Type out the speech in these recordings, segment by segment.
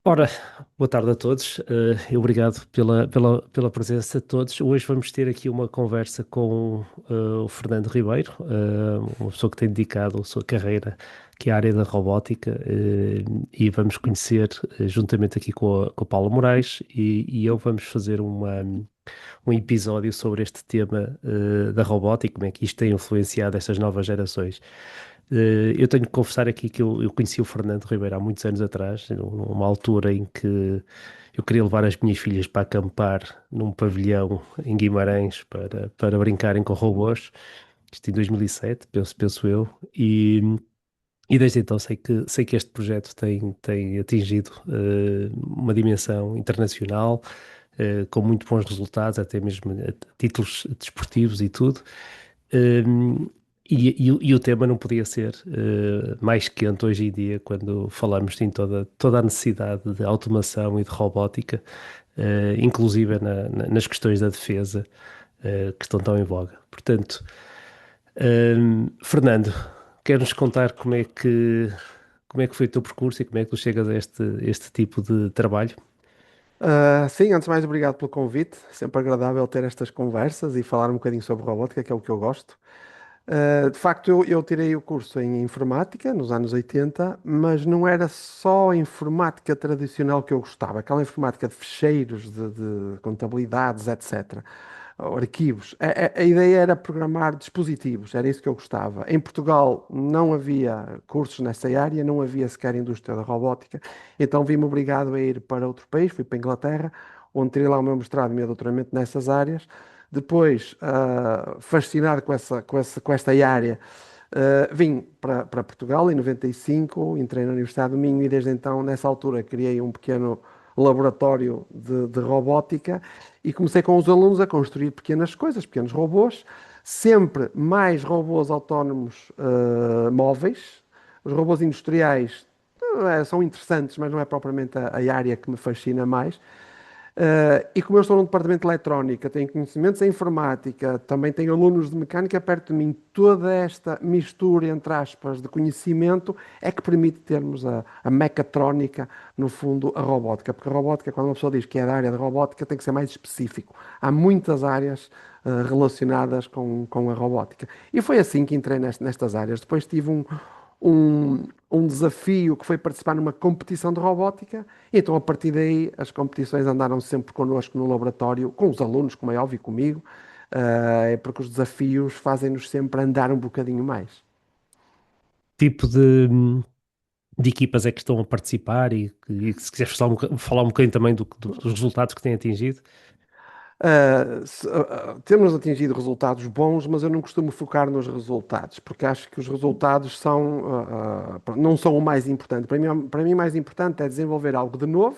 Ora, boa tarde a todos, e obrigado pela presença de todos. Hoje vamos ter aqui uma conversa com o Fernando Ribeiro, uma pessoa que tem dedicado a sua carreira aqui à área da robótica, e vamos conhecer, juntamente aqui com a Paula Moraes, e eu vamos fazer um episódio sobre este tema, da robótica, como é que isto tem influenciado estas novas gerações. Eu tenho que confessar aqui que eu conheci o Fernando Ribeiro há muitos anos atrás, numa altura em que eu queria levar as minhas filhas para acampar num pavilhão em Guimarães para brincarem com robôs, isto em 2007, penso eu, e desde então sei que este projeto tem atingido uma dimensão internacional, com muito bons resultados, até mesmo a títulos desportivos e tudo. Um, e o tema não podia ser mais quente hoje em dia, quando falamos em toda a necessidade de automação e de robótica, inclusive nas questões da defesa, que estão tão em voga. Portanto, Fernando, queres-nos contar como é que foi o teu percurso e como é que tu chegas a este tipo de trabalho? Sim, antes de mais, obrigado pelo convite. Sempre agradável ter estas conversas e falar um bocadinho sobre robótica, que é o que eu gosto. De facto, eu tirei o curso em informática nos anos 80, mas não era só a informática tradicional que eu gostava, aquela informática de ficheiros, de contabilidades, etc. Ou arquivos. A ideia era programar dispositivos, era isso que eu gostava. Em Portugal não havia cursos nessa área, não havia sequer indústria da robótica, então vi-me obrigado a ir para outro país, fui para a Inglaterra, onde tirei lá o meu mestrado e o meu doutoramento nessas áreas. Depois, fascinado com esta área, vim para Portugal em 95, entrei na Universidade do Minho e desde então, nessa altura, criei um pequeno laboratório de robótica e comecei com os alunos a construir pequenas coisas, pequenos robôs, sempre mais robôs autónomos móveis. Os robôs industriais são interessantes, mas não é propriamente a área que me fascina mais. E como eu estou num departamento de eletrónica, tenho conhecimentos em informática, também tenho alunos de mecânica perto de mim, toda esta mistura, entre aspas, de conhecimento é que permite termos a mecatrónica, no fundo, a robótica. Porque a robótica, quando uma pessoa diz que é da área de robótica, tem que ser mais específico. Há muitas áreas relacionadas com a robótica. E foi assim que entrei nestas áreas. Depois tive um desafio que foi participar numa competição de robótica. E então, a partir daí, as competições andaram sempre connosco no laboratório, com os alunos, como é óbvio, comigo, porque os desafios fazem-nos sempre andar um bocadinho mais. Tipo de equipas é que estão a participar e se quiseres falar um bocadinho também dos resultados que têm atingido? Temos atingido resultados bons, mas eu não costumo focar nos resultados, porque acho que os resultados não são o mais importante. Para mim, o mais importante é desenvolver algo de novo,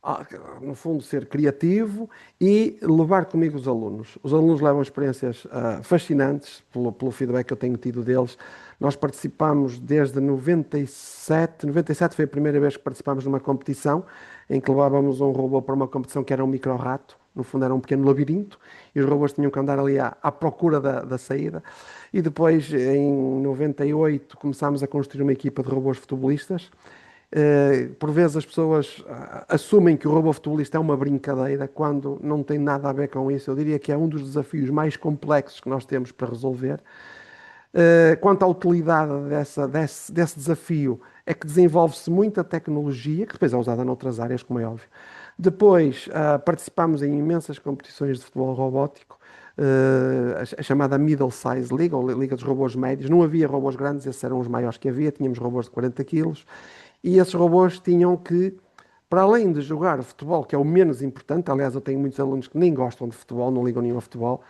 ah, no fundo, ser criativo e levar comigo os alunos. Os alunos levam experiências fascinantes pelo feedback que eu tenho tido deles. Nós participamos desde 97. 97 foi a primeira vez que participámos numa competição em que levávamos um robô para uma competição que era um micro-rato. No fundo, era um pequeno labirinto e os robôs tinham que andar ali à procura da saída. E depois, em 98, começámos a construir uma equipa de robôs futebolistas. Por vezes as pessoas assumem que o robô futebolista é uma brincadeira, quando não tem nada a ver com isso. Eu diria que é um dos desafios mais complexos que nós temos para resolver. Quanto à utilidade desse desafio, é que desenvolve-se muita tecnologia, que depois é usada noutras áreas, como é óbvio. Depois, participámos em imensas competições de futebol robótico, a chamada Middle Size League, ou Liga dos Robôs Médios. Não havia robôs grandes, esses eram os maiores que havia, tínhamos robôs de 40 quilos, e esses robôs tinham que, para além de jogar futebol, que é o menos importante, aliás, eu tenho muitos alunos que nem gostam de futebol, não ligam nenhum a futebol,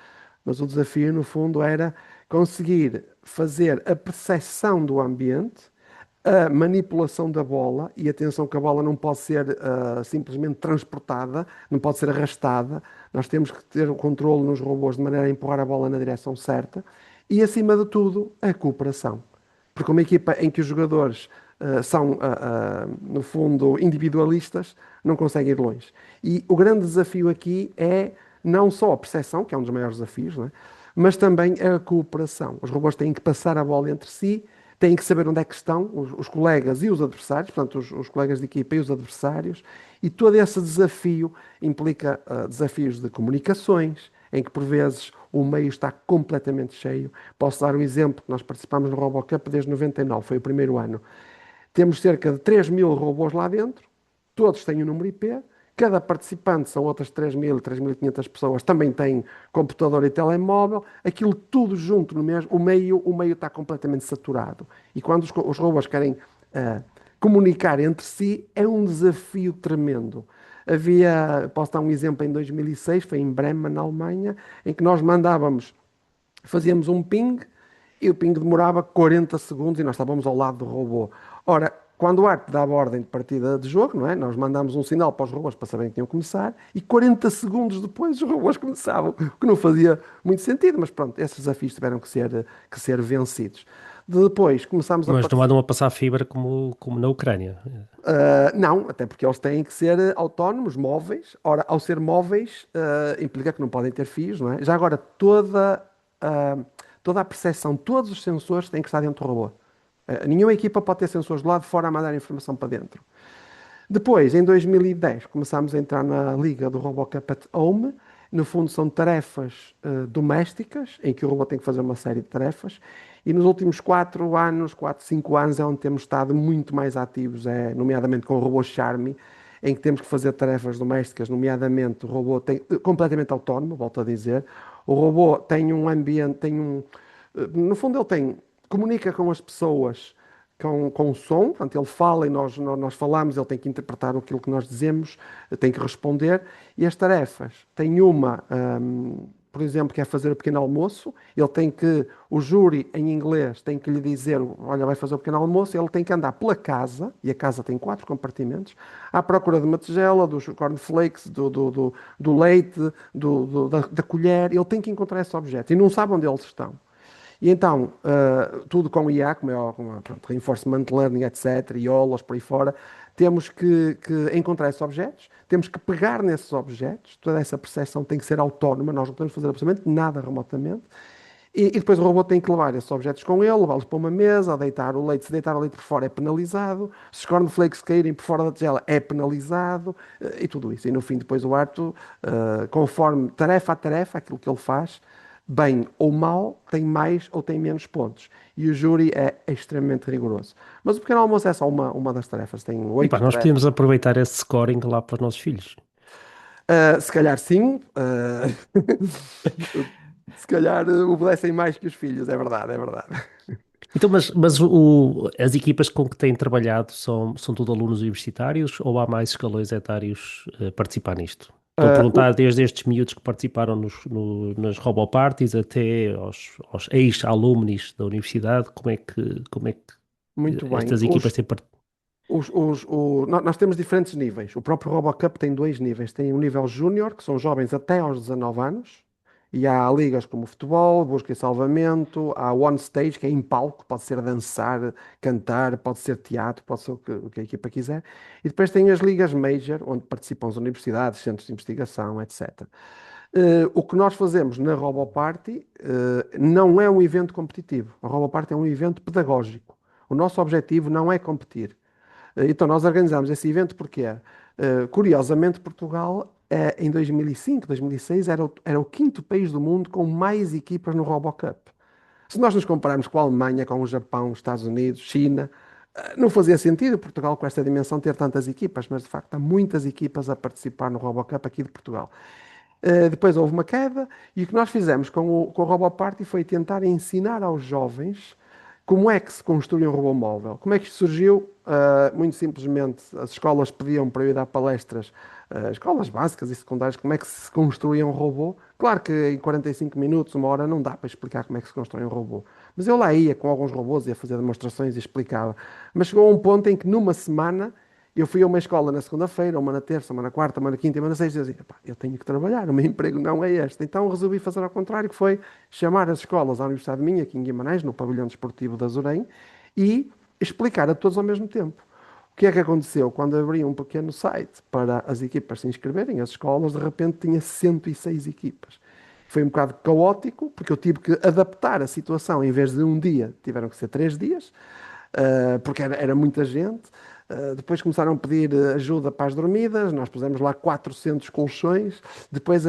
mas o desafio, no fundo, era conseguir fazer a percepção do ambiente, a manipulação da bola, e atenção que a bola não pode ser simplesmente transportada, não pode ser arrastada, nós temos que ter o controle nos robôs de maneira a empurrar a bola na direção certa, e acima de tudo, a cooperação. Porque uma equipa em que os jogadores são, no fundo, individualistas, não conseguem ir longe. E o grande desafio aqui é não só a percepção, que é um dos maiores desafios, não é? Mas também a cooperação. Os robôs têm que passar a bola entre si, têm que saber onde é que estão os colegas e os adversários, portanto, os colegas de equipa e os adversários, e todo esse desafio implica desafios de comunicações, em que por vezes o meio está completamente cheio. Posso dar um exemplo, nós participámos no RoboCup desde 99, foi o primeiro ano. Temos cerca de 3.000 robôs lá dentro, todos têm o número IP, cada participante, são outras 3.000, 3.500 pessoas, também têm computador e telemóvel, aquilo tudo junto no mesmo, o meio está completamente saturado. E quando os robôs querem comunicar entre si, é um desafio tremendo. Posso dar um exemplo, em 2006, foi em Bremen, na Alemanha, em que nós fazíamos um ping e o ping demorava 40 segundos e nós estávamos ao lado do robô. Ora, quando o Arte dava ordem de partida de jogo, não é? Nós mandámos um sinal para os robôs para saberem que tinham que começar e 40 segundos depois os robôs começavam, o que não fazia muito sentido, mas pronto, esses desafios tiveram que ser vencidos. Depois começámos a Mas não participar. andam a passar fibra como na Ucrânia. Não, até porque eles têm que ser autónomos, móveis. Ora, ao ser móveis, implica que não podem ter fios, não é? Já agora, ah, toda a percepção, todos os sensores têm que estar dentro do robô. Nenhuma equipa pode ter sensores do lado de fora a mandar informação para dentro. Depois, em 2010, começámos a entrar na liga do RoboCup at Home. No fundo, são tarefas domésticas, em que o robô tem que fazer uma série de tarefas. E nos últimos 4 anos, 4, 5 anos, é onde temos estado muito mais ativos, nomeadamente com o robô Charme, em que temos que fazer tarefas domésticas, nomeadamente o robô tem, completamente autónomo, volto a dizer. O robô tem um ambiente, no fundo ele comunica com as pessoas com o som, portanto ele fala e nós falamos, ele tem que interpretar aquilo que nós dizemos, tem que responder, e as tarefas, tem por exemplo, que é fazer o pequeno almoço, o júri em inglês tem que lhe dizer, olha, vai fazer o pequeno almoço, ele tem que andar pela casa, e a casa tem 4 compartimentos, à procura de uma tigela, dos cornflakes, do leite, da colher, ele tem que encontrar esse objeto, e não sabe onde eles estão. E então, tudo com IA, pronto, Reinforcement Learning, etc., IOLOS, por aí fora, temos que encontrar esses objetos, temos que pegar nesses objetos, toda essa percepção tem que ser autónoma, nós não podemos fazer absolutamente nada remotamente, e depois o robô tem que levar esses objetos com ele, levá-los para uma mesa, deitar o leite, se deitar o leite por fora é penalizado, se os cornflakes caírem por fora da tigela é penalizado, e tudo isso. E no fim, depois o Arto, conforme tarefa a tarefa, aquilo que ele faz, bem ou mal, tem mais ou tem menos pontos. E o júri é extremamente rigoroso. Mas o pequeno almoço é só uma das tarefas, tem E pá, 8 nós podíamos tarefas. aproveitar esse scoring lá para os nossos filhos. Se calhar sim, se calhar obedecem mais que os filhos, é verdade, é verdade. Então, mas as equipas com que têm trabalhado são tudo alunos universitários ou há mais escalões etários a participar nisto? Estou a Uh, perguntar o- desde estes miúdos que participaram nas RoboParties até aos ex-alumnis da universidade, como é que Muito bem. estas equipas têm participado? Nós temos diferentes níveis. O próprio RoboCup tem 2 níveis. Tem um nível júnior, que são jovens até aos 19 anos, e há ligas como futebol, busca e salvamento, há one stage, que é em palco, pode ser dançar, cantar, pode ser teatro, pode ser o que a equipa quiser. E depois tem as ligas major, onde participam as universidades, centros de investigação, etc. O que nós fazemos na RoboParty não é um evento competitivo. A RoboParty é um evento pedagógico. O nosso objetivo não é competir. Então, nós organizámos esse evento porque, curiosamente, Portugal, em 2005, 2006, era o quinto país do mundo com mais equipas no RoboCup. Se nós nos compararmos com a Alemanha, com o Japão, os Estados Unidos, China, não fazia sentido Portugal, com esta dimensão, ter tantas equipas, mas de facto há muitas equipas a participar no RoboCup aqui de Portugal. Depois houve uma queda e o que nós fizemos com o RoboParty foi tentar ensinar aos jovens como é que se construi um robô móvel. Como é que isto surgiu? Muito simplesmente, as escolas pediam para eu ir dar palestras, escolas básicas e secundárias, como é que se construía um robô. Claro que em 45 minutos, 1 hora, não dá para explicar como é que se constrói um robô. Mas eu lá ia com alguns robôs, ia fazer demonstrações e explicava. Mas chegou a um ponto em que numa semana eu fui a uma escola na segunda-feira, uma na terça, uma na quarta, uma na quinta e uma na sexta e eu dizia, "Epá, eu tenho que trabalhar, o meu emprego não é este." Então resolvi fazer ao contrário, que foi chamar as escolas à Universidade minha, aqui em Guimarães, no pavilhão desportivo da Azurém, e explicar a todos ao mesmo tempo. O que é que aconteceu? Quando abri um pequeno site para as equipas se inscreverem, as escolas, de repente tinha 106 equipas. foi um bocado caótico, porque eu tive que adaptar a situação, em vez de um dia, tiveram que ser 3 dias, porque era muita gente. Depois começaram a pedir ajuda para as dormidas, nós pusemos lá 400 colchões. Depois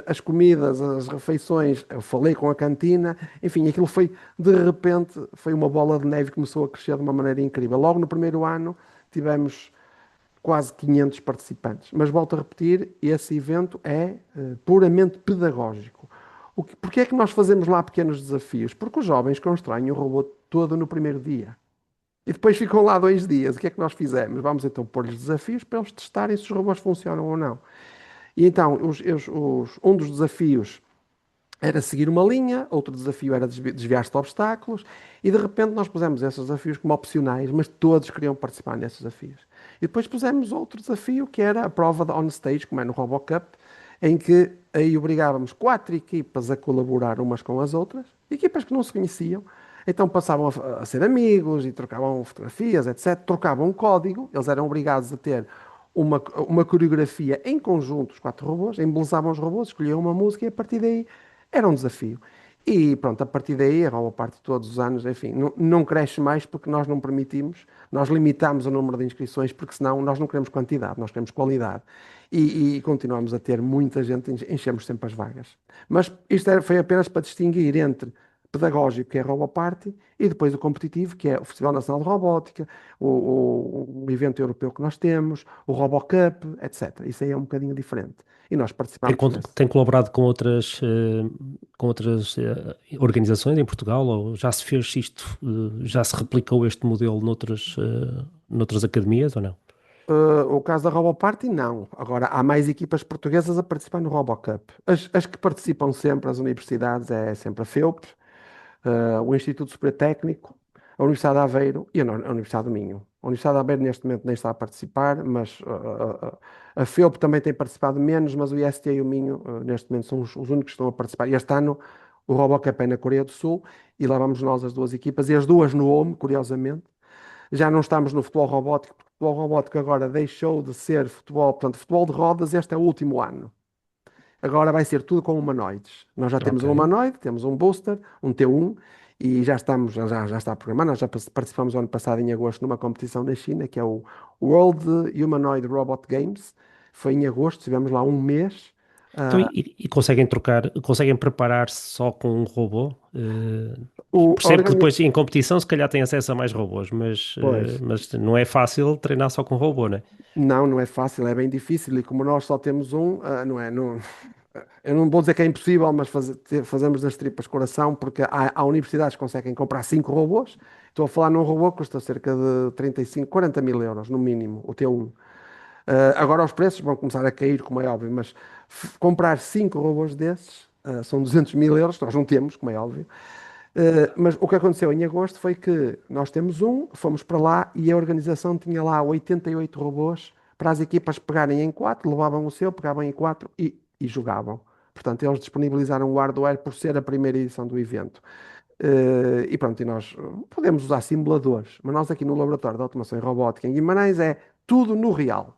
as comidas, as refeições, eu falei com a cantina. Enfim, aquilo foi, de repente, foi uma bola de neve que começou a crescer de uma maneira incrível. Logo no primeiro ano tivemos quase 500 participantes. Mas volto a repetir, esse evento é puramente pedagógico. Porque é que nós fazemos lá pequenos desafios? Porque os jovens constroem o robô todo no primeiro dia. E depois ficam lá 2 dias. O que é que nós fizemos? Vamos então pôr-lhes desafios para eles testarem se os robôs funcionam ou não. E então, um dos desafios era seguir uma linha, outro desafio era desviar-se de obstáculos, e de repente nós pusemos esses desafios como opcionais, mas todos queriam participar nesses desafios. E depois pusemos outro desafio, que era a prova de on-stage, como é no RoboCup, em que aí obrigávamos 4 equipas a colaborar umas com as outras, equipas que não se conheciam, então passavam a ser amigos e trocavam fotografias, etc. Trocavam código, eles eram obrigados a ter uma coreografia em conjunto, os 4 robôs, embelezavam os robôs, escolhiam uma música e a partir daí era um desafio. E pronto, a partir daí, a Robo Party todos os anos, enfim, não cresce mais porque nós não permitimos, nós limitamos o número de inscrições porque senão nós não queremos quantidade, nós queremos qualidade. E continuamos a ter muita gente, enchemos sempre as vagas. Mas isto foi apenas para distinguir entre pedagógico, que é a RoboParty, e depois o competitivo, que é o Festival Nacional de Robótica, o evento europeu que nós temos, o RoboCup, etc. Isso aí é um bocadinho diferente. E nós Tem, participamos desse. tem colaborado com outras organizações em Portugal, ou já se fez isto, já se replicou este modelo noutras academias ou não? O caso da RoboParty, não. Agora, há mais equipas portuguesas a participar no RoboCup. As que participam sempre, as universidades, é sempre a FEUP, o Instituto Superior Técnico, a Universidade de Aveiro e a Universidade do Minho. A Universidade de Aveiro neste momento nem está a participar, mas a FEUP também tem participado menos, mas o IST e o Minho neste momento são os únicos que estão a participar. E este ano o RoboCup é na Coreia do Sul e lá vamos nós as duas equipas, e as duas no home, curiosamente. Já não estamos no futebol robótico, porque o futebol robótico agora deixou de ser futebol, portanto, futebol de rodas, este é o último ano. Agora vai ser tudo com humanoides. Nós já temos Ok. um humanoide, temos um booster, um T1, e já estamos, já está programado. Nós já participamos o ano passado, em agosto, numa competição na China, que é o World Humanoid Robot Games. Foi em agosto, tivemos lá um mês. Então, Ah, e conseguem trocar, conseguem preparar-se só com um robô? a Percebo que organi- depois em competição se calhar tem acesso a mais robôs, Pois. mas não é fácil treinar só com robô, né? Não, não é fácil, é bem difícil. E como nós só temos um, não é? Eu não vou dizer que é impossível, mas fazemos das tripas coração, porque há universidades que conseguem comprar 5 robôs. Estou a falar num robô que custa cerca de 35, 40 mil euros, no mínimo, o T1. Agora os preços vão começar a cair, como é óbvio, mas comprar 5 robôs desses, são 200 mil euros, que nós não temos, como é óbvio. Mas o que aconteceu em agosto foi que nós temos um, fomos para lá e a organização tinha lá 88 robôs para as equipas pegarem em 4, levavam o seu, pegavam em 4 e jogavam. Portanto, eles disponibilizaram o hardware por ser a primeira edição do evento. E pronto, e nós podemos usar simuladores, mas nós aqui no Laboratório de Automação e Robótica em Guimarães é tudo no real.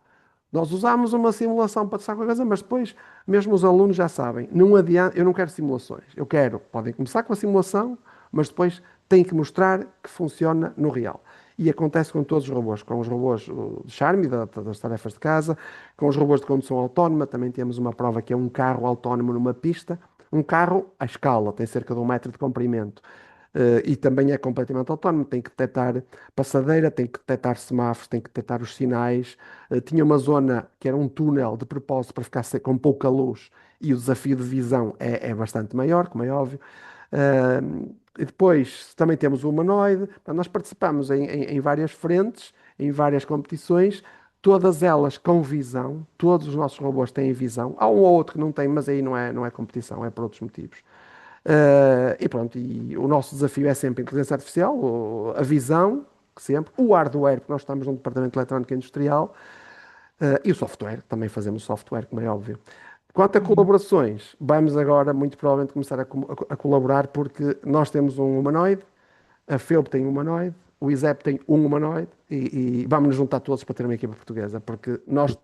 Nós usamos uma simulação para testar qualquer coisa, mas depois, mesmo os alunos já sabem, não adianta, eu não quero simulações. Eu quero, podem começar com a simulação, mas depois têm que mostrar que funciona no real. E acontece com todos os robôs, com os robôs de Charme, das tarefas de casa, com os robôs de condução autónoma, também temos uma prova que é um carro autónomo numa pista. Um carro à escala, tem cerca de 1 metro de comprimento. E também é completamente autónomo, tem que detectar passadeira, tem que detectar semáforos, tem que detectar os sinais. Tinha uma zona que era um túnel de propósito para ficar com pouca luz e o desafio de visão é bastante maior, como é óbvio. E depois também temos o humanoide. Portanto, nós participamos em várias frentes, em várias competições, todas elas com visão. Todos os nossos robôs têm visão. Há um ou outro que não tem, mas aí não é competição, é por outros motivos. E pronto, e o nosso desafio é sempre a inteligência artificial, a visão, que sempre, o hardware, porque nós estamos num departamento de eletrónica industrial, e o software, também fazemos software, como é óbvio. Quanto a Uhum. colaborações, vamos agora muito provavelmente começar a colaborar, porque nós temos um humanoide, a FEUP tem um humanoide, o ISEP tem um humanoide, e vamos nos juntar todos para ter uma equipa portuguesa, porque nós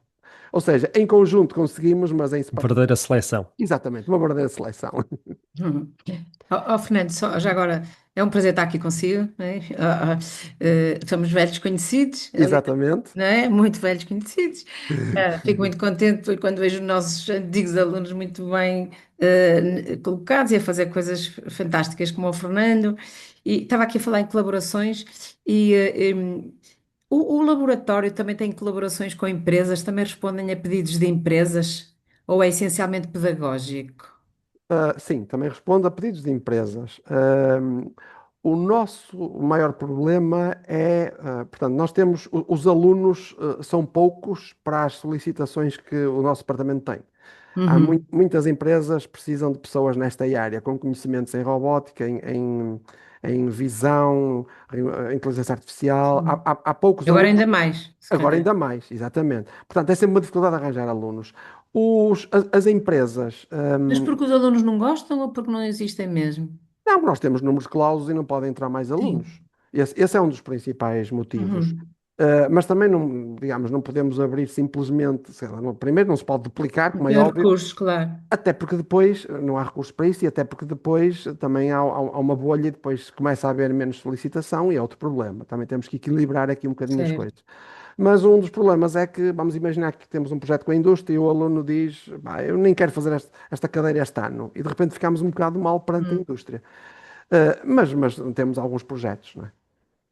Ou seja, em conjunto conseguimos, mas em separado. Verdadeira seleção. Exatamente, uma verdadeira seleção. Uhum. Fernando, já agora é um prazer estar aqui consigo, não é? Somos velhos conhecidos, ali, Exatamente. não é? Muito velhos conhecidos. Fico muito contente quando vejo os nossos antigos alunos muito bem colocados e a fazer coisas fantásticas como o Fernando. E estava aqui a falar em colaborações e o laboratório também tem colaborações com empresas, também respondem a pedidos de empresas ou é essencialmente pedagógico? Sim, também respondo a pedidos de empresas. O nosso maior problema é, portanto, nós temos, os alunos, são poucos para as solicitações que o nosso departamento tem. Uhum. Muitas empresas precisam de pessoas nesta área, com conhecimentos em robótica, em visão, em inteligência artificial. Sim. Há poucos Agora alunos, ainda mais, se agora calhar. ainda mais, exatamente. Portanto, é sempre uma dificuldade arranjar alunos. As empresas, Mas porque os alunos não gostam ou porque não existem mesmo? não, nós temos números clausos e não podem entrar mais alunos. Sim. Esse é um dos principais motivos. Uhum. Mas também não, digamos, não podemos abrir simplesmente, sei lá, primeiro não se pode duplicar, Não como é tem óbvio, recursos, claro. até porque depois não há recursos para isso e até porque depois também há uma bolha e depois começa a haver menos solicitação e é outro problema. Também temos que equilibrar aqui um bocadinho as Certo. coisas. Mas um dos problemas é que, vamos imaginar que temos um projeto com a indústria e o aluno diz, "Pá, eu nem quero fazer esta cadeira este ano", e de repente ficamos um bocado mal perante a Hum. indústria. Mas temos alguns projetos, não é?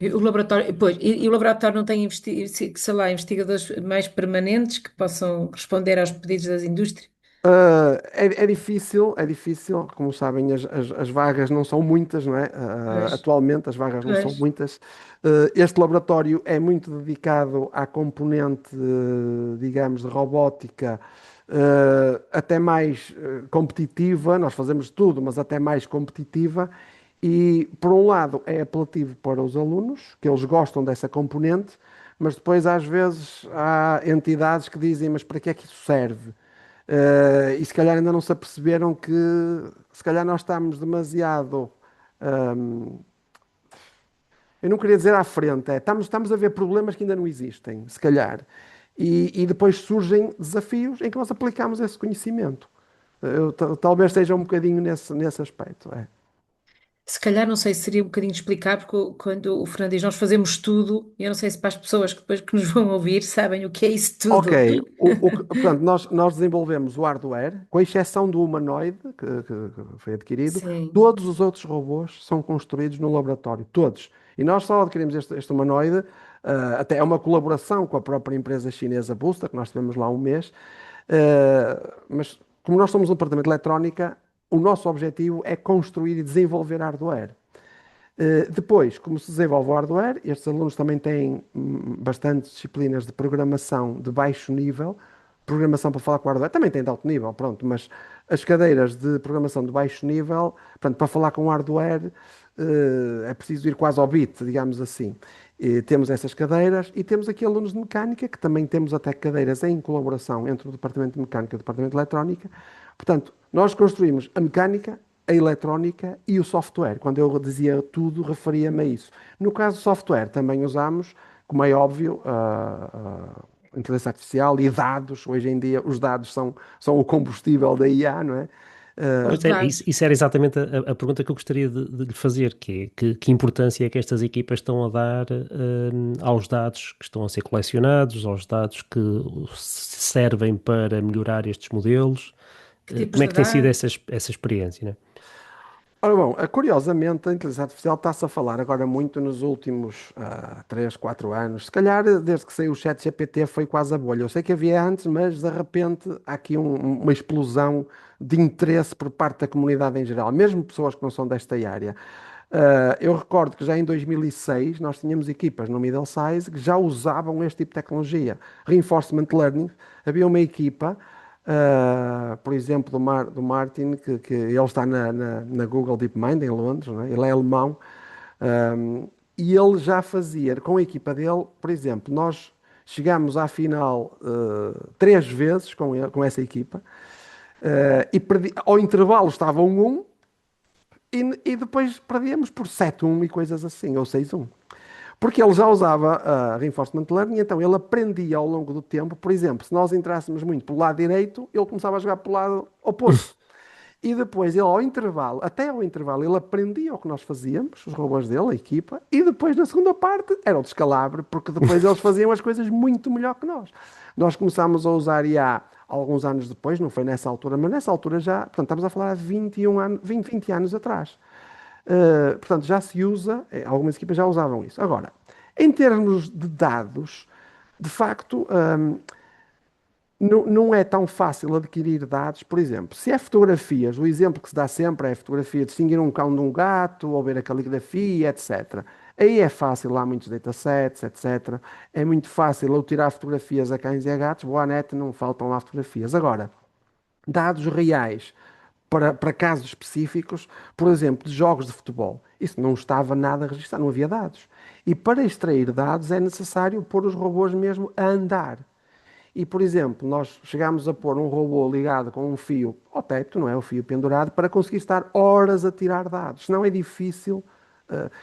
E o laboratório, pois, e o laboratório não tem, sei lá, investigadores mais permanentes que possam responder aos pedidos das indústrias? É difícil, como sabem, as vagas não são muitas, não é? Pois, Atualmente as vagas não são pois, muitas. Este laboratório é muito dedicado à componente, digamos, de robótica, até mais competitiva. Nós fazemos tudo, mas até mais competitiva. E, por um lado, é apelativo para os alunos, que eles gostam dessa componente, mas depois, às vezes, há entidades que dizem: mas para que é que isso serve? E se calhar ainda não se aperceberam que se calhar nós estamos demasiado. ahm, eu não queria dizer à frente, estamos a ver problemas que ainda não existem, se calhar. E depois surgem desafios em que nós aplicamos esse conhecimento. Talvez seja um bocadinho nesse aspecto. É. se calhar não sei se seria um bocadinho explicar, porque quando o Fernando diz nós fazemos tudo, e eu não sei se para as pessoas que depois que nos vão ouvir sabem o que é isso Ok, tudo. portanto, nós desenvolvemos o hardware, com exceção do humanoide, que foi adquirido, Sim, todos os outros robôs são construídos no laboratório, todos. E nós só adquirimos este humanoide, até é uma colaboração com a própria empresa chinesa Busta, que nós tivemos lá um mês, mas como nós somos um departamento de eletrónica, o nosso objetivo é construir e desenvolver hardware. Depois, como se desenvolve o hardware, estes alunos também têm bastantes disciplinas de programação de baixo nível, programação para falar com o hardware, também tem de alto nível, pronto, mas as cadeiras de programação de baixo nível, portanto, para falar com o hardware, é preciso ir quase ao bit, digamos assim. Temos essas cadeiras e temos aqui alunos de mecânica, que também temos até cadeiras em colaboração entre o departamento de mecânica e o departamento de eletrónica. Portanto, nós construímos a mecânica, a eletrónica e o software. Quando eu dizia tudo, referia-me a isso. No caso do software, também usamos, como é óbvio, a inteligência artificial e dados. Hoje em dia, os dados são o combustível da IA, não é? os Pois é, dados. isso era exatamente a pergunta que eu gostaria de lhe fazer, que é que importância é que estas equipas estão a dar aos dados que estão a ser colecionados, aos dados que servem para melhorar estes modelos. Que tipos Como é de que tem sido dados? essa experiência, né? Ora bom, curiosamente a inteligência artificial está-se a falar agora muito nos últimos 3, 4 anos. Se calhar desde que saiu o chat GPT foi quase a bolha. Eu sei que havia antes, mas de repente há aqui uma explosão de interesse por parte da comunidade em geral, mesmo pessoas que não são desta área. Eu recordo que já em 2006 nós tínhamos equipas no Middle Size que já usavam este tipo de tecnologia. Reinforcement Learning, havia uma equipa, por exemplo, do Martin, que ele está na Google DeepMind em Londres, não é? Ele é alemão, e ele já fazia com a equipa dele, por exemplo, nós chegámos à final 3 vezes com essa equipa, ao intervalo estava 1-1 e depois perdíamos por 7-1 e coisas assim, ou 6-1. Porque ele já usava reinforcement learning, então ele aprendia ao longo do tempo. Por exemplo, se nós entrássemos muito pelo lado direito, ele começava a jogar pelo lado oposto. E depois, ele ao intervalo, até ao intervalo, ele aprendia o que nós fazíamos, os robôs dele, a equipa, e depois, na segunda parte, era o descalabro, porque depois eles faziam as coisas muito melhor que nós. Nós começámos a usar IA alguns anos depois, não foi nessa altura, mas nessa altura já, portanto, estamos a falar de 21 anos, 20 anos atrás. Portanto, já se usa, algumas equipas já usavam isso. Agora, em termos de dados, de facto, não é tão fácil adquirir dados. Por exemplo, se é fotografias, o exemplo que se dá sempre é a fotografia, distinguir um cão de um gato, ou ver a caligrafia, etc. Aí é fácil, há muitos datasets, etc. É muito fácil eu tirar fotografias a cães e a gatos, boa net, não faltam lá fotografias. Agora, dados reais para casos específicos, por exemplo, de jogos de futebol. Isso não estava nada registrado, não havia dados. E para extrair dados é necessário pôr os robôs mesmo a andar. E, por exemplo, nós chegámos a pôr um robô ligado com um fio ao teto, não é? O fio pendurado, para conseguir estar horas a tirar dados. Senão é difícil.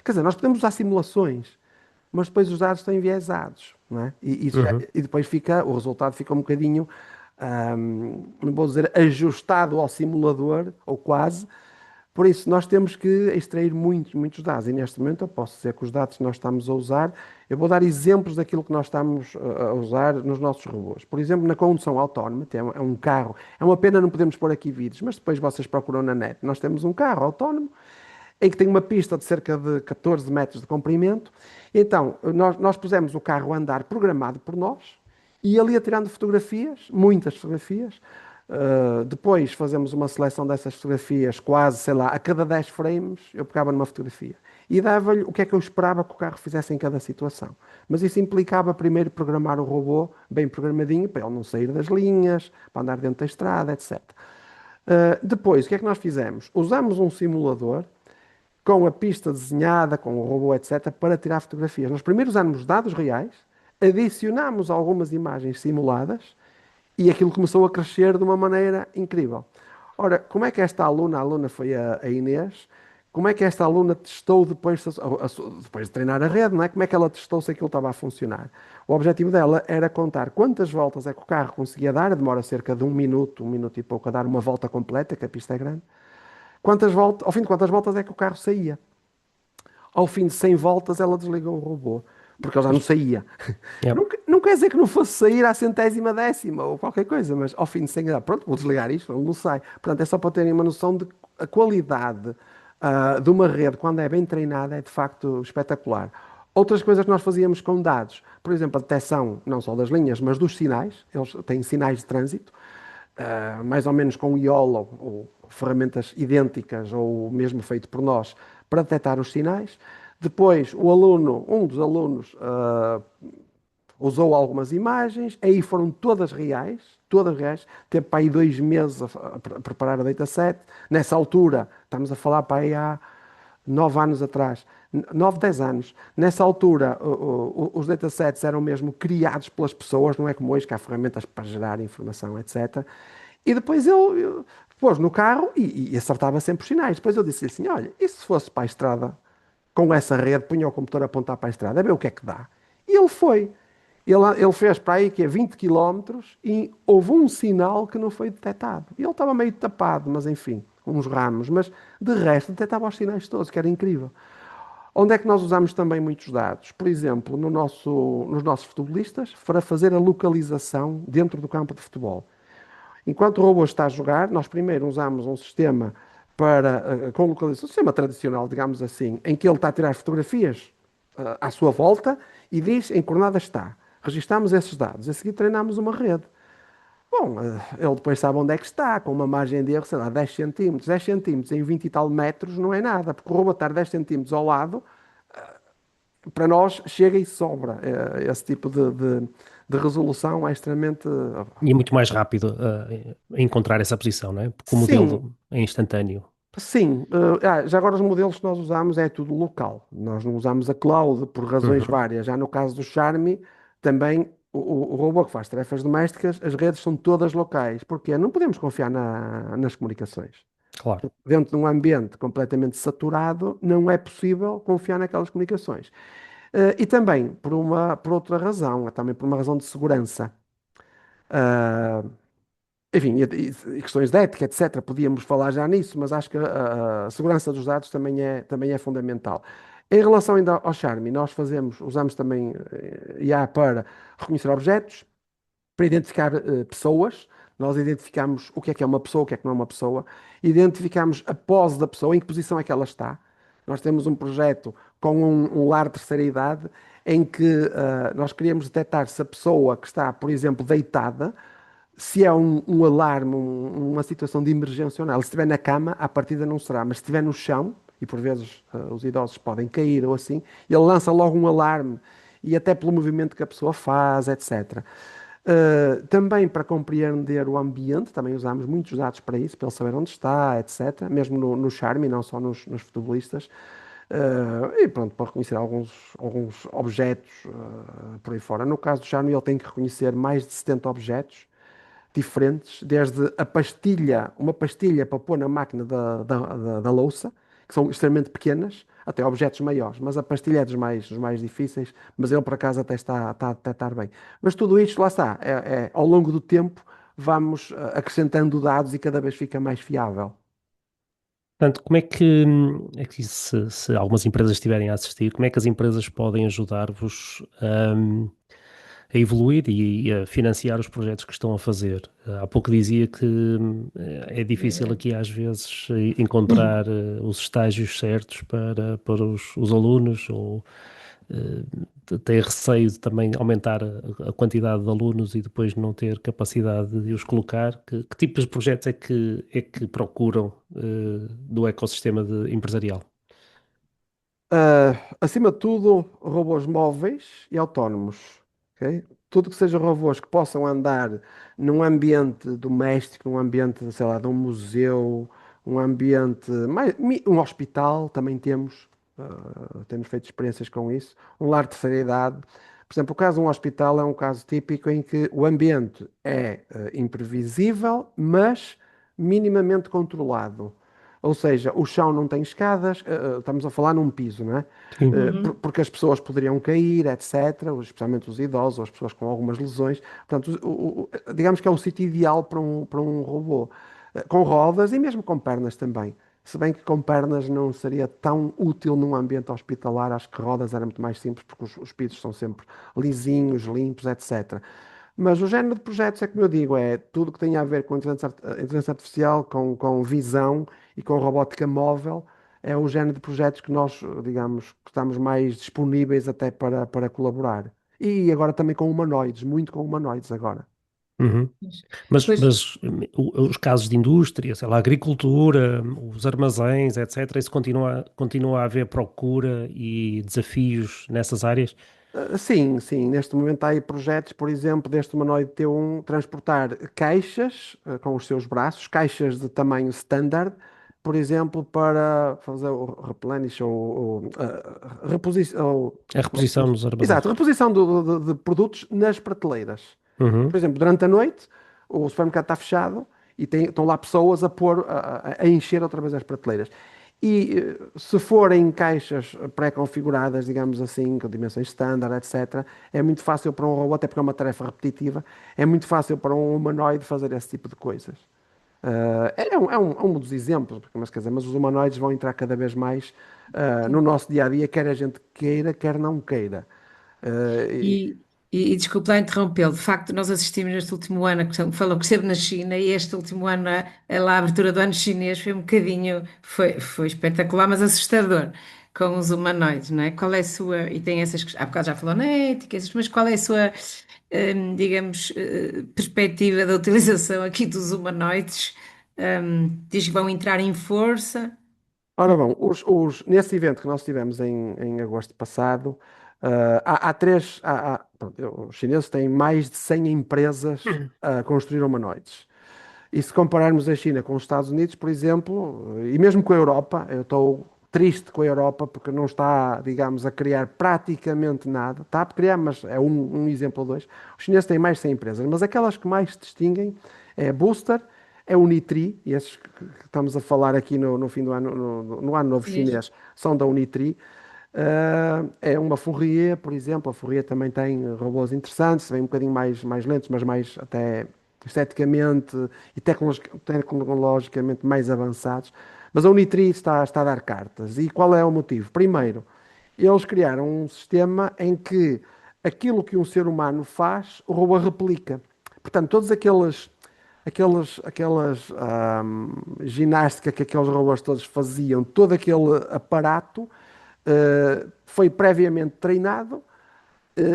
Quer dizer, nós podemos usar simulações, mas depois os dados estão enviesados, não é? Uhum. E depois fica, o resultado fica um bocadinho, não vou dizer ajustado ao simulador, ou quase. Por isso, nós temos que extrair muitos, muitos dados. E neste momento eu posso dizer que os dados que nós estamos a usar, eu vou dar exemplos daquilo que nós estamos a usar nos nossos robôs. Por exemplo, na condução autónoma, é um carro, é uma pena não podemos pôr aqui vídeos, mas depois vocês procuram na net. Nós temos um carro autónomo em que tem uma pista de cerca de 14 metros de comprimento. Então, nós pusemos o carro a andar programado por nós e ali a tirando fotografias, muitas fotografias. Depois fazemos uma seleção dessas fotografias, quase, sei lá, a cada 10 frames eu pegava numa fotografia e dava-lhe o que é que eu esperava que o carro fizesse em cada situação. Mas isso implicava primeiro programar o robô bem programadinho para ele não sair das linhas, para andar dentro da estrada, etc. Depois, o que é que nós fizemos? Usamos um simulador com a pista desenhada, com o robô, etc., para tirar fotografias. Nós primeiro usamos dados reais, adicionamos algumas imagens simuladas e aquilo começou a crescer de uma maneira incrível. Ora, como é que esta aluna, a aluna foi a Inês, como é que esta aluna testou depois de treinar a rede, não é? Como é que ela testou se aquilo estava a funcionar? O objetivo dela era contar quantas voltas é que o carro conseguia dar, demora cerca de um minuto e pouco a dar uma volta completa, que a pista é grande. Ao fim de quantas voltas é que o carro saía? Ao fim de 100 voltas ela desligou o robô, porque ele já não saía. Yep. Não quer dizer que não fosse sair à centésima décima ou qualquer coisa, mas ao fim de 100, pronto, vou desligar isto, ele não sai. Portanto, é só para terem uma noção de a qualidade de uma rede, quando é bem treinada, é de facto espetacular. Outras coisas que nós fazíamos com dados, por exemplo, a detecção não só das linhas, mas dos sinais, eles têm sinais de trânsito, mais ou menos com IOLO ou ferramentas idênticas ou mesmo feito por nós para detectar os sinais. Depois, um dos alunos, usou algumas imagens, aí foram todas reais. Teve para aí 2 meses a preparar a dataset. Nessa altura, estamos a falar para aí há 9 anos atrás, 9, 10 anos. Nessa altura, os datasets eram mesmo criados pelas pessoas, não é como hoje que há ferramentas para gerar informação, etc. E depois ele pôs no carro e acertava sempre os sinais. Depois eu disse assim: olha, e se fosse para a estrada com essa rede, punha o computador a apontar para a estrada, a ver o que é que dá. E ele foi. Ele fez para aí que é 20 quilómetros e houve um sinal que não foi detectado. E ele estava meio tapado, mas enfim, uns ramos. Mas de resto, detectava os sinais todos, que era incrível. Onde é que nós usamos também muitos dados? Por exemplo, nos nossos futebolistas, para fazer a localização dentro do campo de futebol. Enquanto o robô está a jogar, nós primeiro usamos um sistema com localização, um sistema tradicional, digamos assim, em que ele está a tirar fotografias à sua volta e diz em que coordenada está. Registamos esses dados. A seguir treinamos uma rede. Bom, ele depois sabe onde é que está, com uma margem de erro, sei lá, 10 centímetros. 10 centímetros em 20 e tal metros não é nada, porque o robô estar 10 centímetros ao lado, para nós chega e sobra. Esse tipo de resolução é extremamente. E é muito mais rápido encontrar essa posição, não é? Porque o Sim, modelo é instantâneo. sim. Já agora os modelos que nós usamos é tudo local. Nós não usamos a cloud por razões Uhum. várias. Já no caso do Charme, também o robô que faz tarefas domésticas, as redes são todas locais. Porquê? Não podemos confiar nas comunicações. Claro. Dentro de um ambiente completamente saturado, não é possível confiar naquelas comunicações. E também por outra razão, também por uma razão de segurança. Ah, Enfim, e questões de ética, etc. Podíamos falar já nisso, mas acho que a segurança dos dados também é fundamental. Em relação ainda ao Charme, usamos também IA para reconhecer objetos, para identificar pessoas. Nós identificamos o que é uma pessoa, o que é que não é uma pessoa. Identificamos a pose da pessoa, em que posição é que ela está. Nós temos um projeto com um lar de terceira idade, em que nós queríamos detectar se a pessoa que está, por exemplo, deitada, se é um alarme, uma situação de emergência ou não. Se estiver na cama, à partida não será, mas se estiver no chão, e por vezes os idosos podem cair ou assim, ele lança logo um alarme e até pelo movimento que a pessoa faz, etc. Também para compreender o ambiente, também usámos muitos dados para isso, para ele saber onde está, etc. Mesmo no Charme, não só nos futebolistas. E pronto, para reconhecer alguns objetos por aí fora. No caso do Charme, ele tem que reconhecer mais de 70 objetos diferentes, desde uma pastilha para pôr na máquina da louça, que são extremamente pequenas, até objetos maiores, mas a pastilha é dos mais difíceis, mas ele por acaso até está a detectar bem. Mas tudo isto, lá está, ao longo do tempo vamos acrescentando dados e cada vez fica mais fiável. Portanto, como é que se algumas empresas estiverem a assistir, como é que as empresas podem ajudar-vos a evoluir e a financiar os projetos que estão a fazer? Há pouco dizia que é difícil aqui às vezes encontrar os estágios certos para os alunos ou tem receio de também aumentar a quantidade de alunos e depois não ter capacidade de os colocar. Que tipos de projetos é que procuram do ecossistema empresarial? Acima de tudo, robôs móveis e autónomos. Ok? Tudo que seja robôs que possam andar num ambiente doméstico, num ambiente, sei lá, de um museu, um ambiente, um hospital, também temos feito experiências com isso, um lar de terceira idade. Por exemplo, o caso de um hospital é um caso típico em que o ambiente é imprevisível, mas minimamente controlado. Ou seja, o chão não tem escadas, estamos a falar num piso, não é? Sim. Uhum. Porque as pessoas poderiam cair, etc., especialmente os idosos ou as pessoas com algumas lesões. Portanto, digamos que é o sítio ideal para um robô. Com rodas e mesmo com pernas também. Se bem que com pernas não seria tão útil num ambiente hospitalar, acho que rodas era muito mais simples, porque os pisos são sempre lisinhos, limpos, etc. Mas o género de projetos é como eu digo, é tudo que tem a ver com inteligência artificial, com visão e com robótica móvel, é o género de projetos que nós, digamos, que estamos mais disponíveis até para colaborar. E agora também com humanoides, muito com humanoides agora. Uhum. Mas, Pois, mas os casos de indústria, sei lá, agricultura, os armazéns, etc., isso continua a haver procura e desafios nessas áreas? Sim, sim. Neste momento há aí projetos, por exemplo, deste humanoide T1 transportar caixas com os seus braços, caixas de tamanho standard, por exemplo, para fazer o replenish ou reposição. A reposição nos Exato, armazéns. reposição de produtos nas prateleiras. Por Uhum. exemplo, durante a noite, o supermercado está fechado e estão lá pessoas a pôr, a encher outra vez as prateleiras. E se forem caixas pré-configuradas, digamos assim, com dimensões standard, etc., é muito fácil para um robô, até porque é uma tarefa repetitiva, é muito fácil para um humanoide fazer esse tipo de coisas. É um dos exemplos, mas, quer dizer, mas os humanoides vão entrar cada vez mais no nosso dia a dia, quer a gente queira, quer não queira. Uh, E, e desculpe lá interrompê-lo, de facto, nós assistimos neste último ano, falou que esteve na China, e este último ano, a abertura do ano chinês foi um bocadinho, foi espetacular, mas assustador, com os humanoides, não é? Qual é a sua, e tem essas, há bocado já falou na ética, mas qual é a sua, digamos, perspectiva da utilização aqui dos humanoides? Diz que vão entrar em força. Ora bom, nesse evento que nós tivemos em agosto passado, há três. Pronto, os chineses têm mais de 100 empresas a construir humanoides. E se compararmos a China com os Estados Unidos, por exemplo, e mesmo com a Europa, eu estou triste com a Europa porque não está, digamos, a criar praticamente nada. Está a criar, mas é um exemplo ou dois. Os chineses têm mais de 100 empresas, mas aquelas que mais se distinguem é a Booster, é o Unitri, e esses que estamos a falar aqui no fim do ano, no ano novo Chinês. chinês, são da Unitri. É uma Fourier, por exemplo. A Fourier também tem robôs interessantes, bem um bocadinho mais lentos, mas mais até esteticamente e tecnologicamente mais avançados. Mas a Unitree está a dar cartas. E qual é o motivo? Primeiro, eles criaram um sistema em que aquilo que um ser humano faz, o robô replica. Portanto, todos aquelas ginástica que aqueles robôs todos faziam, todo aquele aparato, foi previamente treinado,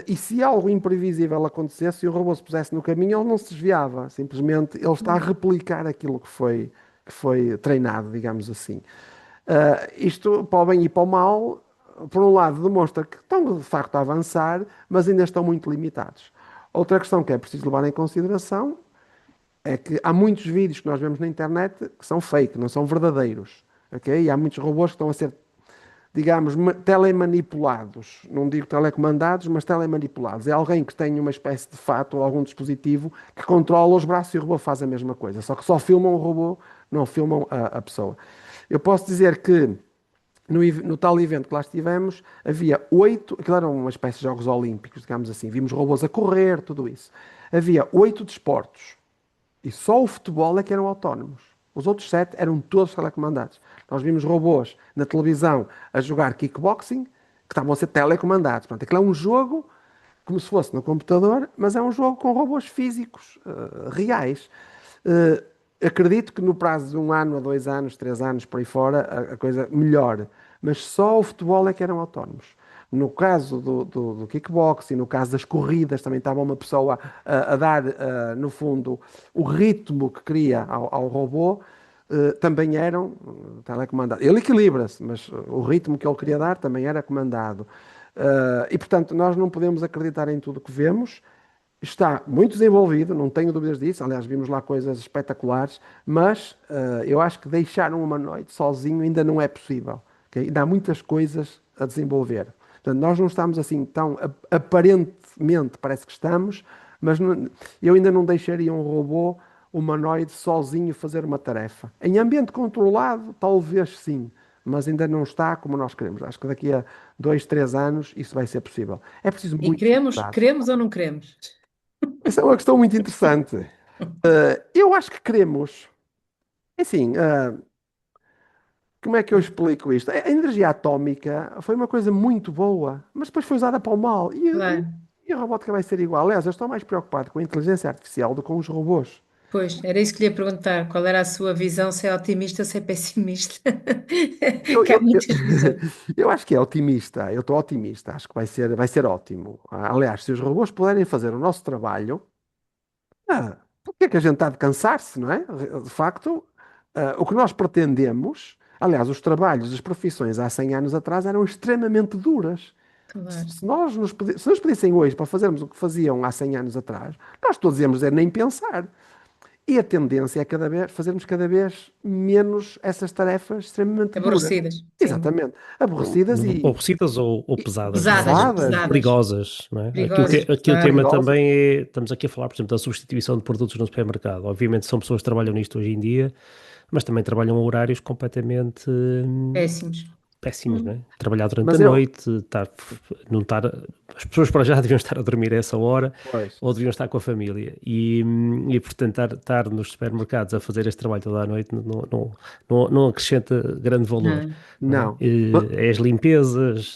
e se algo imprevisível acontecesse e o robô se pusesse no caminho, ele não se desviava, simplesmente ele está a replicar aquilo que foi treinado, digamos assim. Isto, para o bem e para o mal, por um lado, demonstra que estão de facto a avançar, mas ainda estão muito limitados. Outra questão que é preciso levar em consideração é que há muitos vídeos que nós vemos na internet que são fake, não são verdadeiros. Ok? E há muitos robôs que estão a ser, digamos, telemanipulados. Não digo telecomandados, mas telemanipulados. É alguém que tem uma espécie de fato ou algum dispositivo que controla os braços e o robô faz a mesma coisa. Só que só filmam o robô, não filmam a pessoa. Eu posso dizer que no tal evento que lá estivemos, havia 8, aquilo eram uma espécie de Jogos Olímpicos, digamos assim. Vimos robôs a correr, tudo isso. Havia 8 desportos. E só o futebol é que eram autónomos. Os outros 7 eram todos telecomandados. Nós vimos robôs na televisão a jogar kickboxing que estavam a ser telecomandados. Portanto, aquilo é um jogo como se fosse no computador, mas é um jogo com robôs físicos, reais. Uh, Acredito que no prazo de 1 ano, a 2 anos, 3 anos, por aí fora, a coisa melhore. Mas só o futebol é que eram autónomos. No caso do kickboxing, no caso das corridas, também estava uma pessoa a dar, no fundo, o ritmo que queria ao robô, também eram telecomandados. Ele equilibra-se, mas o ritmo que ele queria dar também era comandado. E, portanto, nós não podemos acreditar em tudo que vemos. Está muito desenvolvido, não tenho dúvidas disso. Aliás, vimos lá coisas espetaculares, mas eu acho que deixar um humanoide sozinho ainda não é possível. Ok? Ainda há muitas coisas a desenvolver. Portanto, nós não estamos assim tão aparentemente, parece que estamos, mas eu ainda não deixaria um robô humanoide sozinho fazer uma tarefa. Em ambiente controlado, talvez sim, mas ainda não está como nós queremos. Acho que daqui a 2, 3 anos isso vai ser possível. É preciso E muito queremos, cuidado. queremos ou não queremos? Essa é uma questão muito interessante. Eu acho que queremos. É assim, como é que eu explico isto? A energia atómica foi uma coisa muito boa, mas depois foi usada para o mal. Claro. E a robótica vai ser igual. Aliás, eu estou mais preocupado com a inteligência artificial do que com os robôs. Pois, era isso que lhe ia perguntar. Qual era a sua visão, se é otimista ou se é pessimista? Eu, Que há eu, eu, muitas visões. eu acho que é otimista. Eu estou otimista. Acho que vai ser ótimo. Aliás, se os robôs puderem fazer o nosso trabalho, por que é que a gente está de cansar-se, não é? De facto, o que nós pretendemos, aliás, os trabalhos, as profissões há 100 anos atrás eram extremamente duras. Se Claro. se nós se nos pedissem hoje para fazermos o que faziam há 100 anos atrás, nós todos íamos dizer nem pensar. E a tendência é fazermos cada vez menos essas tarefas extremamente duras. Aborrecidas, sim. Exatamente. Aborrecidas Aborrecidas ou e pesadas, não é? Pesadas, pesadas, pesadas. Perigosas, não é? Perigosas, Aqui o tema pesadas. perigosas. também é, estamos aqui a falar, por exemplo, da substituição de produtos no supermercado. Obviamente são pessoas que trabalham nisto hoje em dia, mas também trabalham a horários completamente Péssimos. péssimos, não Hum. é? Trabalhar durante a Mas eu, noite, não estar, as pessoas para já deviam estar a dormir a essa hora pois. ou deviam estar com a família. E portanto, estar nos supermercados a fazer este trabalho toda a noite não acrescenta grande valor. Não. Não é? Não. Mas- É as limpezas,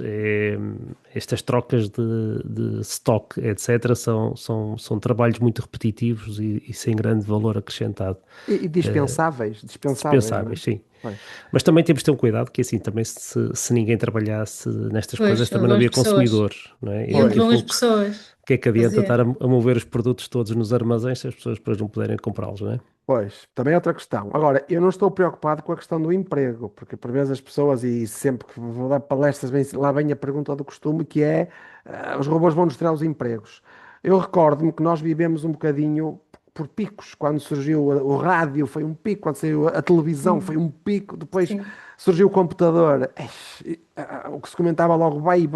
estas trocas de stock, etc., são trabalhos muito repetitivos e sem grande valor acrescentado. E dispensáveis, dispensáveis, não é? Dispensáveis, sim. Pois. Mas também temos de ter um cuidado, que assim, também se ninguém trabalhasse nestas coisas, Pois, onde também não vão as havia pessoas? consumidores, não é? E E onde daqui a Pois. vão as pouco, pessoas o que é que adianta estar a, fazer? a mover os produtos todos nos armazéns se as pessoas depois não puderem comprá-los, não é? Pois, também é outra questão. Agora, eu não estou preocupado com a questão do emprego, porque por vezes as pessoas, e sempre que vou dar palestras, lá vem a pergunta do costume, que é, os robôs vão nos tirar os empregos. Eu recordo-me que nós vivemos um bocadinho por picos. Quando surgiu o rádio foi um pico, quando saiu a televisão foi Sim, um pico, depois sim. surgiu o computador. O que se comentava logo, vai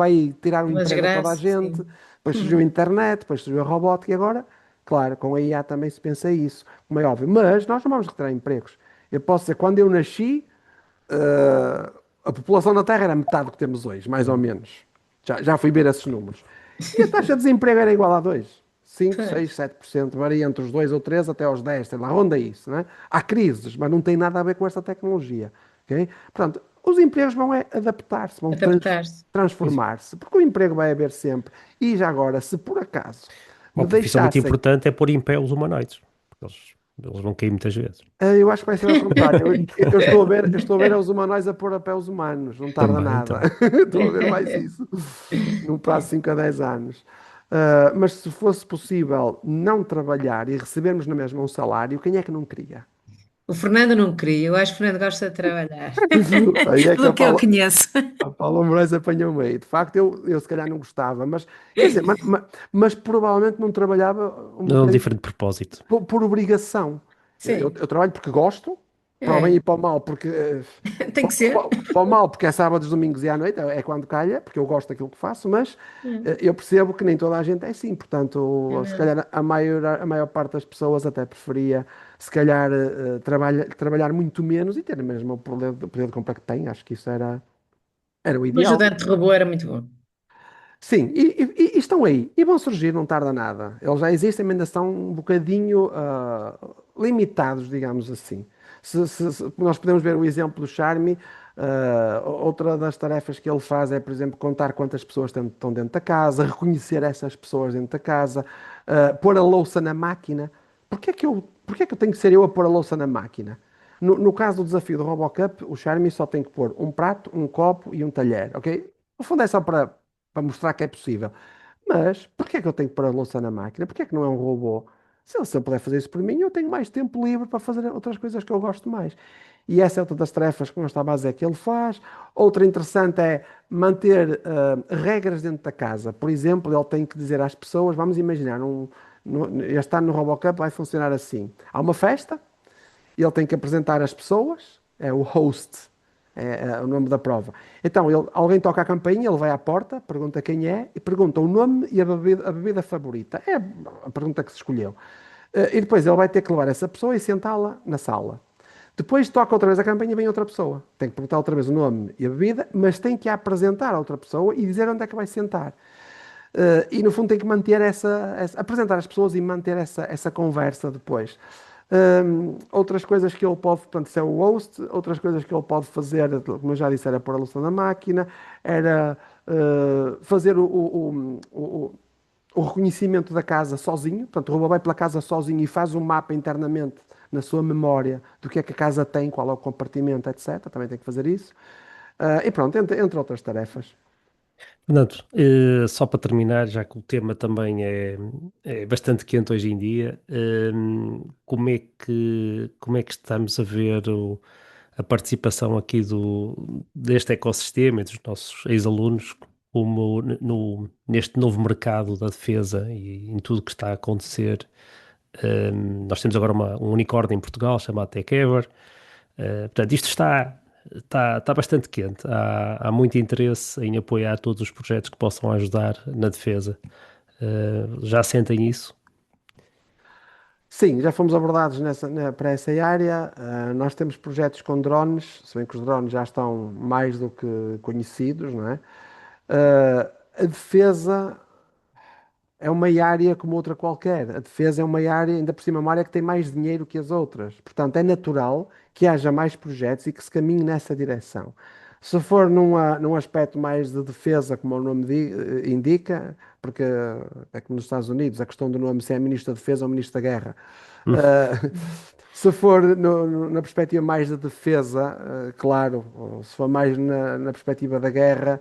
tirar o Uma emprego a toda a desgraça, gente. sim. Depois surgiu a internet, depois surgiu a robótica e agora... Claro, com a IA também se pensa isso, como é óbvio. Mas nós não vamos retirar empregos. Eu posso dizer, quando eu nasci, a população da Terra era metade do que temos hoje, mais ou menos. Já fui ver esses números. E a taxa de desemprego era igual a 2. 5, 6, Pois. 7%, varia entre os 2 ou 3 até aos 10, sei lá, ronda isso, né? Há crises, mas não tem nada a ver com esta tecnologia, ok? Portanto, os empregos vão adaptar-se, vão Adaptar-se. transformar-se, porque o emprego vai haver sempre. E já agora, se por acaso Uma me profissão muito deixassem, importante é pôr em pé os humanoides, porque eles vão cair muitas vezes. eu acho que vai ser ao contrário. Eu estou a ver os humanoides a pôr a pé os humanos, não tarda Também, nada. também. Estou a ver mais isso, no prazo de 5 a 10 anos. Mas se fosse possível não trabalhar e recebermos na mesma um salário, quem é que não queria? O Fernando não queria, eu acho que o Fernando gosta de trabalhar, Aí é que pelo que eu conheço. A Paula Moraes apanhou-me aí. De facto, eu se calhar não gostava, mas quer dizer, mas provavelmente não trabalhava um É um bocadinho diferente propósito. por obrigação. Sim, Eu trabalho porque gosto, para o bem é, e para o mal, porque tem que ser. para o mal, porque é sábados, domingos e à noite, é quando calha, porque eu gosto daquilo que faço, mas eu percebo que nem toda a gente é assim. É Portanto, se mesmo. calhar a maior parte das pessoas até preferia, se calhar, trabalhar muito menos e ter mesmo o poder de compra que tem. Acho que isso era o O ideal. ajudante robô era muito bom. Sim, e estão aí. E vão surgir, não tarda nada. Eles já existem, mas ainda estão um bocadinho limitados, digamos assim. Nós podemos ver o exemplo do Charme. Outra das tarefas que ele faz é, por exemplo, contar quantas pessoas estão dentro da casa, reconhecer essas pessoas dentro da casa, pôr a louça na máquina. Porquê que eu tenho que ser eu a pôr a louça na máquina? No caso do desafio do RoboCup, o Charme só tem que pôr um prato, um copo e um talher, ok? No fundo é só para mostrar que é possível. Mas porquê é que eu tenho que pôr a louça na máquina? Porquê é que não é um robô? Se ele puder fazer isso por mim, eu tenho mais tempo livre para fazer outras coisas que eu gosto mais. E essa é outra das tarefas que eu estava a dizer que ele faz. Outra interessante é manter regras dentro da casa. Por exemplo, ele tem que dizer às pessoas, vamos imaginar, este ano no RoboCup vai funcionar assim. Há uma festa, ele tem que apresentar as pessoas, é o host, é o nome da prova. Então, alguém toca a campainha, ele vai à porta, pergunta quem é e pergunta o nome e a bebida favorita. É a pergunta que se escolheu. E depois ele vai ter que levar essa pessoa e sentá-la na sala. Depois toca outra vez a campainha e vem outra pessoa. Tem que perguntar outra vez o nome e a bebida, mas tem que apresentar a outra pessoa e dizer onde é que vai sentar. E no fundo tem que manter apresentar as pessoas e manter essa conversa depois. Outras coisas que ele pode, portanto, isso é o host, outras coisas que ele pode fazer, como eu já disse, era pôr a luz na máquina, era fazer o reconhecimento da casa sozinho, portanto, o robô vai pela casa sozinho e faz um mapa internamente na sua memória do que é que a casa tem, qual é o compartimento, etc. Também tem que fazer isso. E pronto, entre outras tarefas. Fernando, só para terminar, já que o tema também é bastante quente hoje em dia, como é que estamos a ver a participação aqui deste ecossistema e dos nossos ex-alunos como neste novo mercado da defesa e em tudo o que está a acontecer? Nós temos agora um unicórnio em Portugal chamado TechEver. Portanto, isto está bastante quente. Há muito interesse em apoiar todos os projetos que possam ajudar na defesa. Já sentem isso? Sim, já fomos abordados para essa área. Nós temos projetos com drones, se bem que os drones já estão mais do que conhecidos, não é? A defesa é uma área como outra qualquer. A defesa é uma área, ainda por cima, uma área que tem mais dinheiro que as outras. Portanto, é natural que haja mais projetos e que se caminhe nessa direção. Se for num aspecto mais de defesa, como o nome indica, porque é como nos Estados Unidos, a questão do nome se é Ministro da Defesa ou Ministro da Guerra. Hum. Uh, Se for na perspectiva mais da defesa, claro, ou se for mais na perspectiva da guerra,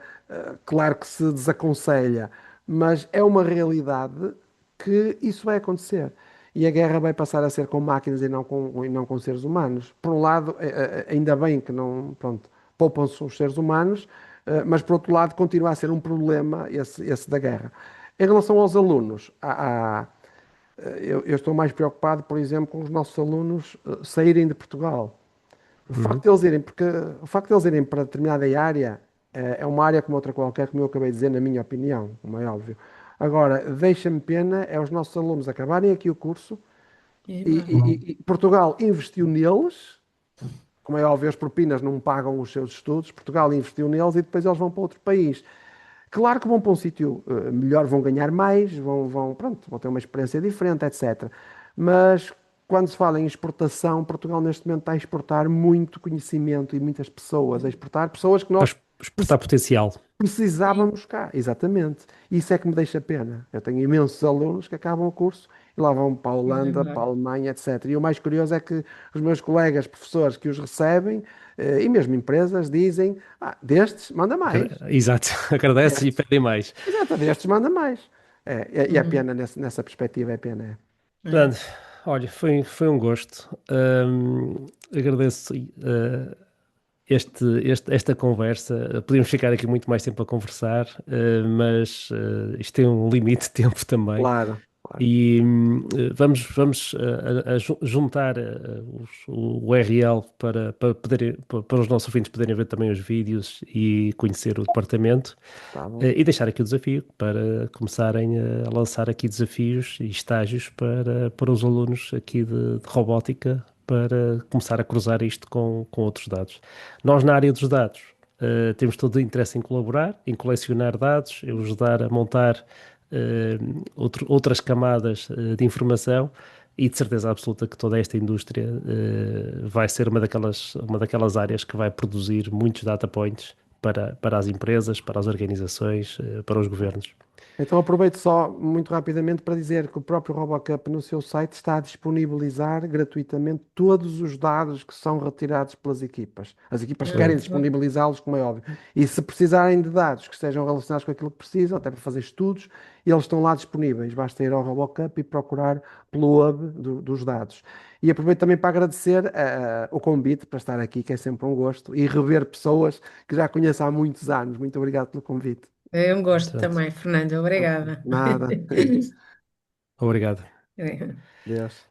claro que se desaconselha, mas é uma realidade que isso vai acontecer. E a guerra vai passar a ser com máquinas e não com seres humanos. Por um lado, ainda bem que não, pronto, poupam-se os seres humanos, mas por outro lado, continua a ser um problema esse da guerra. Em relação aos alunos, eu estou mais preocupado, por exemplo, com os nossos alunos saírem de Portugal. O facto Uhum. de eles irem, porque o facto de eles irem para determinada área é uma área como outra qualquer, como eu acabei de dizer, na minha opinião, como é óbvio. Agora, deixa-me pena é os nossos alunos acabarem aqui o curso E e, vai. e Portugal investiu neles como é óbvio, as propinas não pagam os seus estudos, Portugal investiu neles e depois eles vão para outro país. Claro que vão para um sítio melhor, vão ganhar mais, pronto, vão ter uma experiência diferente, etc. Mas quando se fala em exportação, Portugal neste momento está a exportar muito conhecimento e muitas pessoas, a exportar pessoas que nós Exportar potencial. Sim, precisávamos cá, exatamente. Isso é que me deixa pena. Eu tenho imensos alunos que acabam o curso e lá vão para a vou Holanda, para a embora. Alemanha, etc. E o mais curioso é que os meus colegas, professores que os recebem, e mesmo empresas, dizem: destes, manda mais. Exato, agradece e Destes. pedem mais. Exato, destes, manda mais. E é Uhum. pena, nessa perspectiva, é pena. É. Fernando, olha, foi um gosto. Agradeço esta conversa. Podíamos ficar aqui muito mais tempo a conversar, mas isto tem um limite de tempo também. Claro, claro. E vamos juntar o URL para os nossos ouvintes poderem ver também os vídeos e conhecer o departamento. Tá bom. E deixar aqui o desafio para começarem a lançar aqui desafios e estágios para os alunos aqui de robótica para começar a cruzar isto com outros dados. Nós, na área dos dados, temos todo o interesse em colaborar, em colecionar dados, em ajudar a montar eh, outras camadas de informação e de certeza absoluta que toda esta indústria vai ser uma daquelas áreas que vai produzir muitos data points para as empresas, para as organizações, para os governos. Então aproveito só muito rapidamente para dizer que o próprio RoboCup no seu site está a disponibilizar gratuitamente todos os dados que são retirados pelas equipas. As equipas querem Pronto, Muito bom. disponibilizá-los, como é óbvio. E se precisarem de dados que estejam relacionados com aquilo que precisam, até para fazer estudos, eles estão lá disponíveis. Basta ir ao RoboCup e procurar pelo hub dos dados. E aproveito também para agradecer o convite para estar aqui, que é sempre um gosto, e rever pessoas que já conheço há muitos anos. Muito obrigado pelo convite. É um gosto pronto. também, Fernando. Obrigada. Nada. Obrigado. Deus.